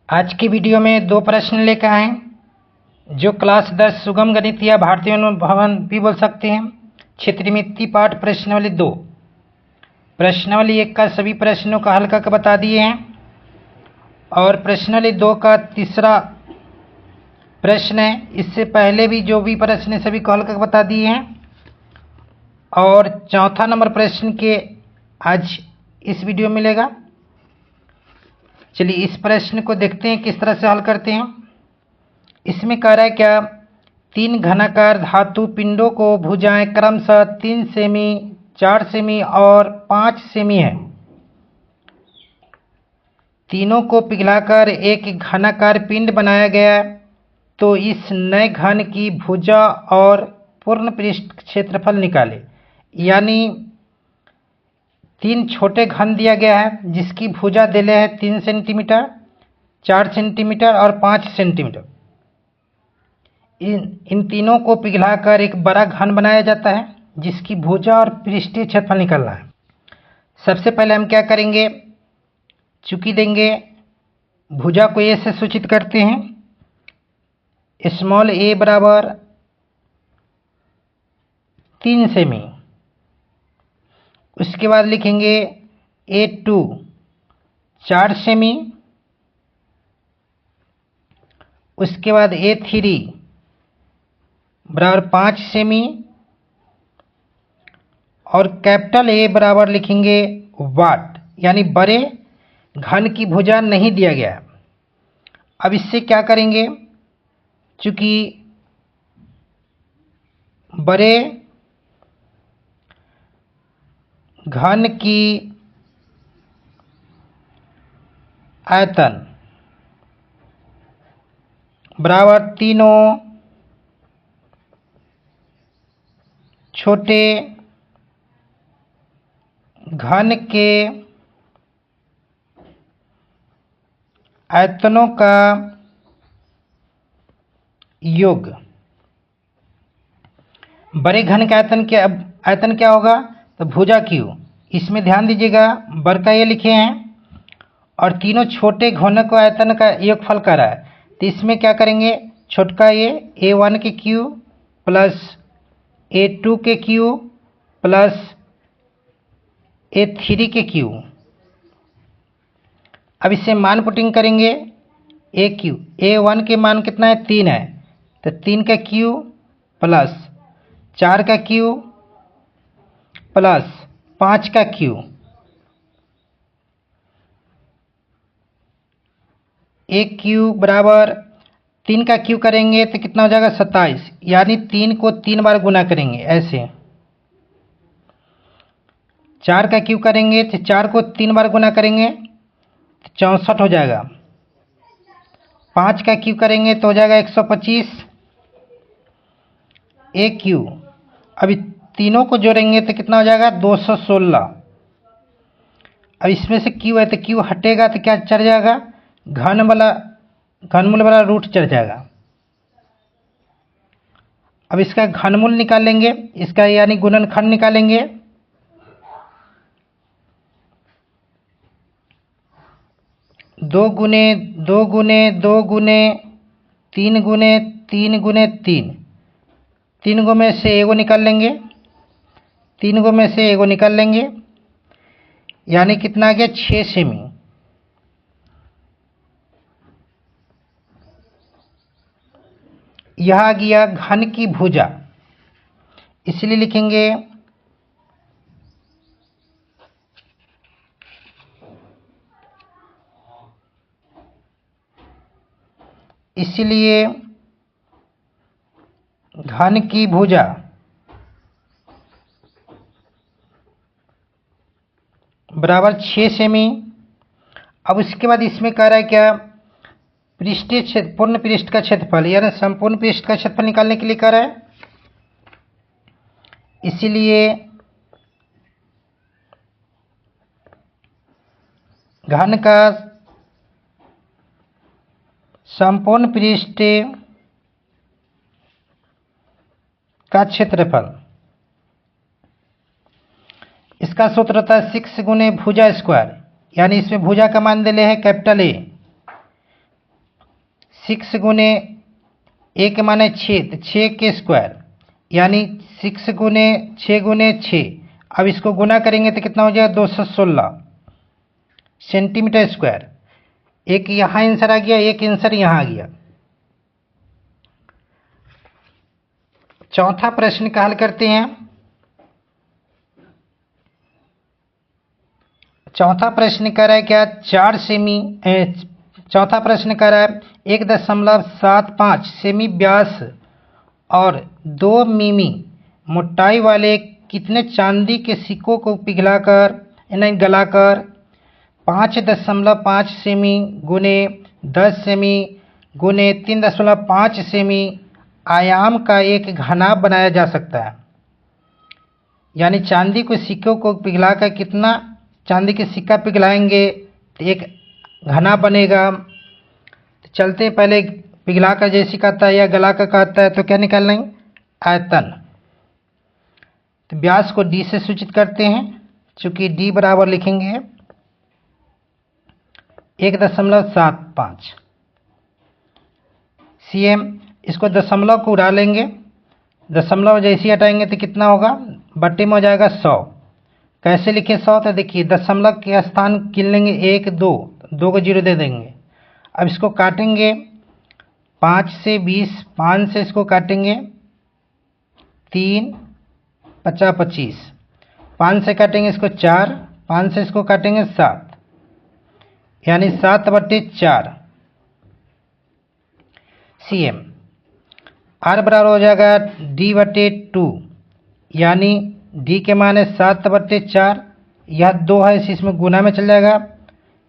आज की वीडियो में दो प्रश्न लेकर आए हैं जो क्लास 10 सुगम गणित या भारतीय भवन भी बोल सकते हैं। क्षेत्रमिति पाठ प्रश्नावली 2 प्रश्नावली 1 का सभी प्रश्नों का हल करके बता दिए हैं और प्रश्नावली 2 का तीसरा प्रश्न है। इससे पहले भी जो भी प्रश्न है सभी को हल करके बता दिए हैं और चौथा नंबर प्रश्न के आज इस वीडियो में मिलेगा। चलिए इस प्रश्न को देखते हैं किस तरह से हल करते हैं। इसमें कह रहा है क्या 3 घनाकार धातु पिंडों को भुजाएं क्रमशः 3 सेमी, 4 सेमी और 5 सेमी है। तीनों को पिघलाकर एक घनाकार पिंड बनाया गया तो इस नए घन की भुजा और पूर्ण पृष्ठ क्षेत्रफल निकाले। यानी 3 छोटे घन दिया गया है जिसकी भुजा दिले है 3 सेंटीमीटर, 4 सेंटीमीटर और 5 सेंटीमीटर। इन तीनों को पिघलाकर एक बड़ा घन बनाया जाता है जिसकी भुजा और पृष्ठीय क्षेत्रफल निकालना है। सबसे पहले हम क्या करेंगे, चूंकि देंगे भुजा को ए से सूचित करते हैं, स्मॉल ए बराबर 3 सेमी। उसके बाद लिखेंगे A2 4 सेमी। उसके बाद A3 बराबर 5 सेमी और कैपिटल A बराबर लिखेंगे वाट, यानी बड़े घन की भुजा नहीं दिया गया। अब इससे क्या करेंगे, चूंकि बड़े घन की आयतन बराबर तीनों छोटे घन के आयतनों का योग। बड़े घन का आयतन क्या होगा, तो भुजा क्यू। इसमें ध्यान दीजिएगा बड़का ये लिखे हैं और तीनों छोटे घनों को आयतन का योगफल कर रहा है। तो इसमें क्या करेंगे, छोटका ये A1 के क्यू प्लस A2 के क्यू प्लस A3 के क्यू। अब इससे मान पुटिंग करेंगे। A1 के मान कितना है, 3 है, तो 3 का क्यू प्लस 4 का क्यू प्लस 5 का क्यू। एक क्यू बराबर 3 का क्यू करेंगे तो कितना हो जाएगा 27, यानी 3 को 3 बार गुना करेंगे ऐसे। 4 का क्यू करेंगे तो 4 को 3 बार गुना करेंगे तो 64 हो जाएगा। 5 का क्यू करेंगे तो हो जाएगा 125 एक क्यू। अभी तीनों को जोड़ेंगे तो कितना हो जाएगा 216। अब इसमें से क्यू है तो क्यू हटेगा तो क्या चढ़ जाएगा, घनमूल वाला रूट चढ़ जाएगा। अब इसका घनमूल निकालेंगे, इसका यानी गुणनखंड निकालेंगे। दो गुने दो गुने दो गुने 3 गुने 3 गुने 3, 3 गो में से एगो निकाल लेंगे, 3 गो में से एगो निकाल लेंगे, यानी कितना आ गया 6 सेमी। यह आ गया घन की भुजा, इसलिए लिखेंगे इसलिए घन की भुजा बराबर 6 सेमी। अब उसके बाद इसमें कह रहा है क्या, पृष्ठीय क्षेत्र पूर्ण पृष्ठ का क्षेत्रफल, यानी संपूर्ण पृष्ठ का क्षेत्रफल निकालने के लिए कह रहा है। इसीलिए घन का संपूर्ण पृष्ठ का क्षेत्रफल, इसका सूत्र होता है 6 गुने भुजा स्क्वायर, यानी इसमें भुजा का मान दिले है कैपिटल ए 6 गुने ए के माने 6, तो 6 के स्क्वायर यानी 6 गुने 6 अब इसको गुना करेंगे तो कितना हो जाएगा 216 सेंटीमीटर स्क्वायर। एक यहाँ आंसर आ गया, एक आंसर यहाँ आ गया। चौथा प्रश्न का हल करते हैं। चौथा प्रश्न कह रहा है क्या 4 सेमी, चौथा प्रश्न कह रहा है 1.75 सेमी व्यास और 2 मिमी मोटाई वाले कितने चांदी के सिक्कों को पिघलाकर नहीं गलाकर 5.5 सेमी गुने 10 सेमी गुने 3.5 सेमी आयाम का एक घनाभ बनाया जा सकता है। यानी चांदी के सिक्कों को पिघलाकर कितना चांदी के सिक्का पिघलाएंगे तो एक घना बनेगा। तो चलते पहले पिघला कर जैसे कहता है या गला कर कहता है तो क्या निकाल लेंगे आयतन। तो व्यास को डी से सूचित करते हैं, चूंकि डी बराबर लिखेंगे 1.75 cm। इसको दशमलव को उड़ा लेंगे, दशमलव जैसे हटाएंगे तो कितना होगा बट्टे में हो जाएगा 100। कैसे लिखे 100, तो देखिए दशमलव के स्थान गिन लेंगे 1 2 2 को 0 दे देंगे। अब इसको काटेंगे 5 से 20, 5 से इसको काटेंगे 3 50 25, 5 से काटेंगे इसको 4, 5 से इसको काटेंगे 7 यानी 7/4 cm। आर बराबर हो जाएगा d/2 यानी d के माने 7/4, यह 2 है इसमें गुना में चल जाएगा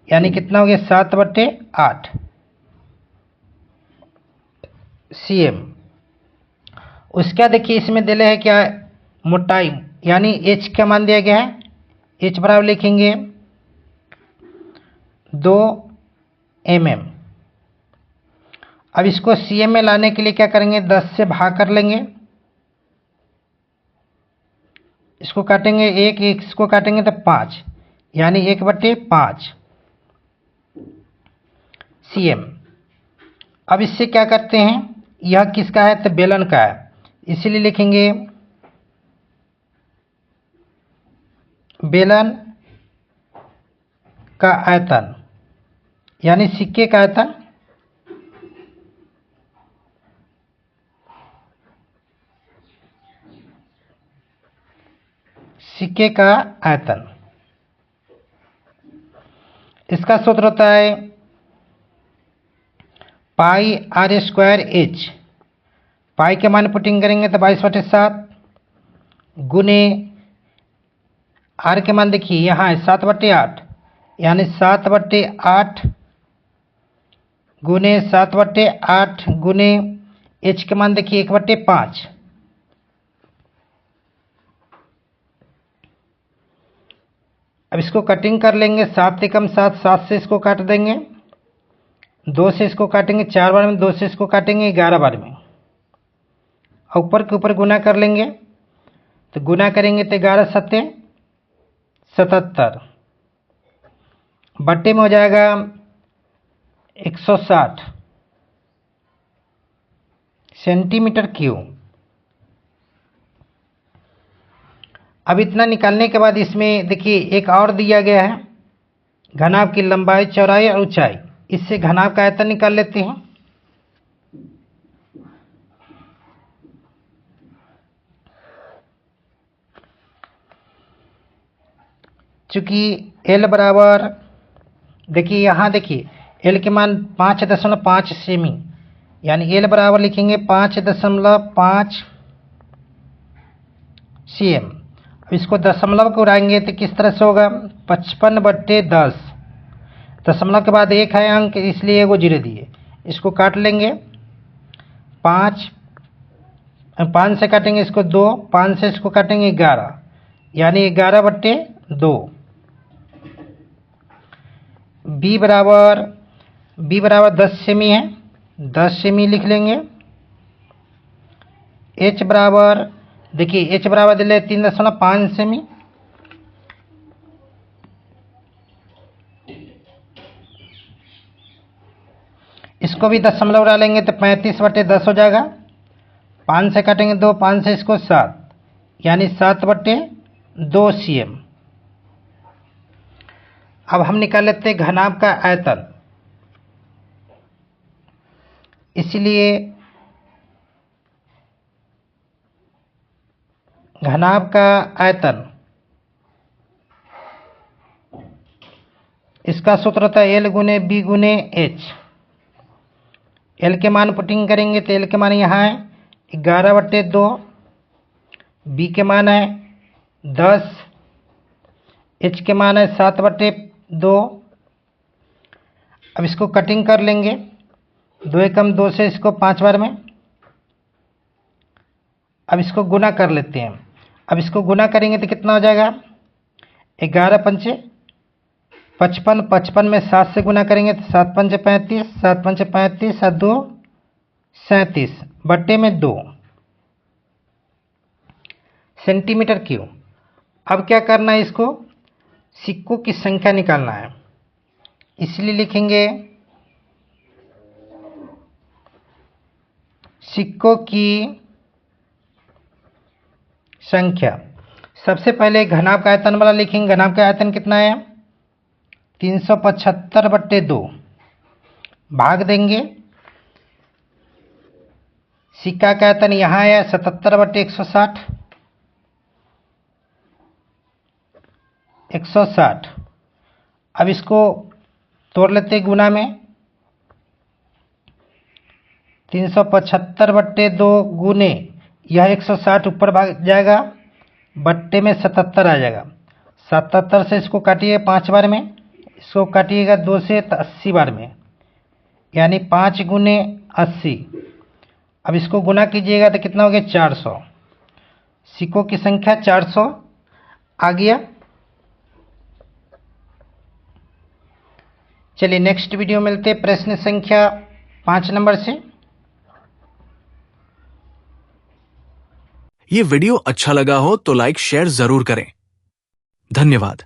यानी कितना हो गया 7/8 cm। उसका देखिए इसमें दिले है क्या मोटाई यानी h का मान दिया गया है, h बराबर लिखेंगे 2 mm। अब इसको cm में लाने के लिए क्या करेंगे 10 से भाग कर लेंगे, इसको काटेंगे 1 इसको काटेंगे तो 5 यानी 1/5 cm। अब इससे क्या करते हैं यह किसका है तो बेलन का है, इसीलिए लिखेंगे बेलन का आयतन यानी सिक्के का आयतन सिक्के का आयतन। इसका सूत्र होता है पाई r²h। पाई के मान पुटिंग करेंगे तो 22/7 गुने आर के मान देखिए यहाँ है 7/8 यानी 7/8 गुने 7/8 गुने h के मान देखिए 1/5। अब इसको कटिंग कर लेंगे 7 एकम 7, 7 से इसको काट देंगे, 2 से इसको काटेंगे 4 बार में, 2 से इसको काटेंगे 11 बार में, और ऊपर के ऊपर गुना कर लेंगे तो गुना करेंगे तो 11 7 77 बट्टे में हो जाएगा 160 सेंटीमीटर क्यूब। अब इतना निकालने के बाद इसमें देखिए एक और दिया गया है घनाभ की लंबाई चौड़ाई और ऊंचाई, इससे घनाभ का आयतन निकाल लेते हैं। चूंकि L बराबर देखिए यहाँ देखिए L के मान 5.5 सेमी यानी L बराबर लिखेंगे 5.5 cm। अब इसको दशमलव को उड़ाएंगे तो किस तरह से होगा 55/10, दशमलव के बाद एक है अंक इसलिए वो 0 दिए, इसको काट लेंगे 5 से काटेंगे इसको 2, 5 से इसको काटेंगे 11 यानी 11/2। b बराबर 10 सेमी है, 10 सेमी लिख लेंगे। h बराबर देखिए h बराबर दिले 3.5 सेमी, इसको भी दशमलव डालेंगे तो 35/10 हो जाएगा। 5 से काटेंगे 2, 5 से इसको 7, यानी 7/2 cm। अब हम निकाल लेते हैं घनाभ का आयतन। इसलिए घनाभ का आयतन, इसका सूत्र होता है L गुने B गुने H। L के मान पुटिंग करेंगे तो L के मान यहाँ है 11/2, B के मान है 10, H के मान है 7/2। अब इसको कटिंग कर लेंगे, 2 एकम 2 से इसको 5 बार में। अब इसको गुना कर लेते हैं। अब इसको गुना करेंगे तो कितना हो जाएगा, 11 पंचे 55, 55 में 7 से गुना करेंगे तो 7 पंचे 35, 7 पंचे 35, 7 2 37 बट्टे में 2 सेंटीमीटर क्यूब। अब क्या करना है, इसको सिक्कों की संख्या निकालना है। इसलिए लिखेंगे सिक्कों की संख्या। सबसे पहले घनाभ का आयतन वाला लिखेंगे। घनाभ का आयतन कितना है, 375/2 भाग देंगे सिक्का का आयतन यहाँ है 77/160, 160। अब इसको तोड़ लेते हैं गुना में, 375/2 गुने यह 160 ऊपर भाग जाएगा, बट्टे में 77 आ जाएगा। 77 से इसको काटिए 5 बार में, इसको काटिएगा 2 से तो 80 बार में, यानी 5 गुने 80। अब इसको गुना कीजिएगा तो कितना हो गया, 400। सिक्कों की संख्या 400 आ गया। चलिए नेक्स्ट वीडियो मिलते हैं प्रश्न संख्या 5 नंबर से। ये वीडियो अच्छा लगा हो तो लाइक शेयर जरूर करें। धन्यवाद।